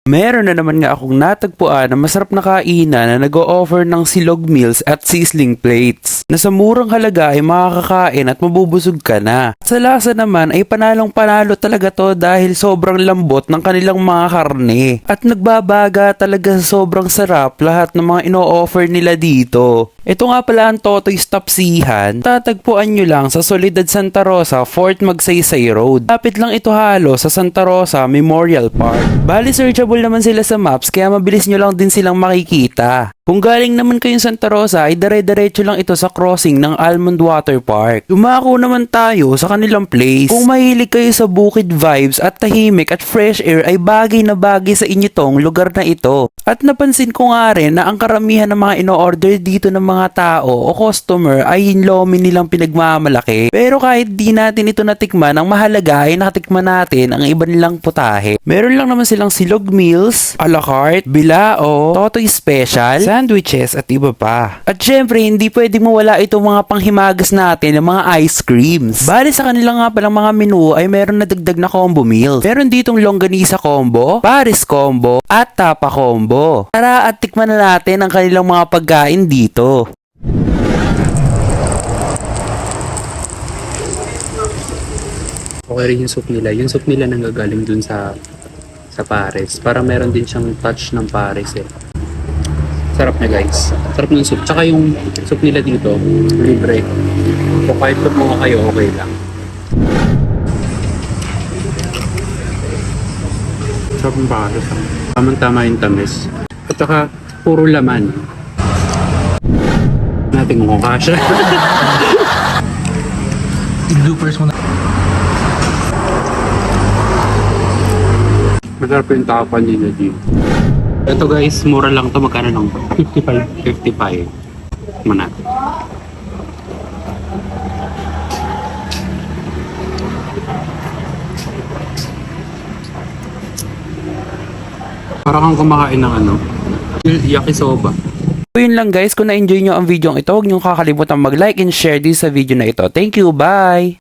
Meron na naman nga akong natagpuan na masarap na kainan na nag-o-offer ng silog meals at sizzling plates na sa murang halaga ay makakakain at mabubusog ka na. Sa lasa naman ay panalong panalo talaga to dahil sobrang lambot ng kanilang mga karne at nagbabaga talaga sa sobrang sarap lahat ng mga ino-offer nila dito. Ito nga pala ang Totoy's Tapsihan. Tatagpuan nyo lang sa Soledad Santa Rosa, Fort Magsaysay Road. Lapit lang ito halo sa Santa Rosa Memorial Park. Bali searchable naman sila sa maps kaya mabilis nyo lang din silang makikita. Kung galing naman kayong Santa Rosa ay dire-diretso lang ito sa crossing ng Almond Water Park. Dumako naman tayo sa kanilang place. Kung mahilig kayo sa bukid vibes at tahimik at fresh air ay bagay na bagay sa inyo tong lugar na ito. At napansin ko nga rin na ang karamihan ng mga ino-order dito ng mga tao o customer ay yung lomi nilang pinagmamalaki. Pero kahit di natin ito natikman, ang mahalaga ay nakatikman natin ang iba nilang putahe. Meron lang naman silang silog meals, a la carte, bilao, Totoy Special, sandwiches at iba pa. At syempre, hindi pwedeng mawala itong mga panghimagas natin ng mga ice creams. Bali sa kanila nga palang mga menu ay meron na dagdag na combo meals. Meron ditong longganisa combo, Paris combo, at tapa combo. Tara at tikman na natin ang kanilang mga pagkain dito. Okay rin yung soup nila. Yung soup nila nanggagaling dun sa Pares. Para meron din siyang touch ng Pares eh. Sarap niya guys. Sarap ng soup. Tsaka yung soup nila dito, libre. So kahit pa mga kayo, okay lang. Sarap ng Pares. Tamang-tama yung tamis. At saka, puro laman. Nating mukha siya. I-bloopers mo na. Masarap yung tapa nila dito. Ito guys, mura lang to. Magkano lang to? 55. 55. Manat. Parang kang kumakain ng yakisoba. So yun lang guys, kung na-enjoy nyo ang video ito, huwag nyo kakalimutan mag-like and share din sa video na ito. Thank you, bye!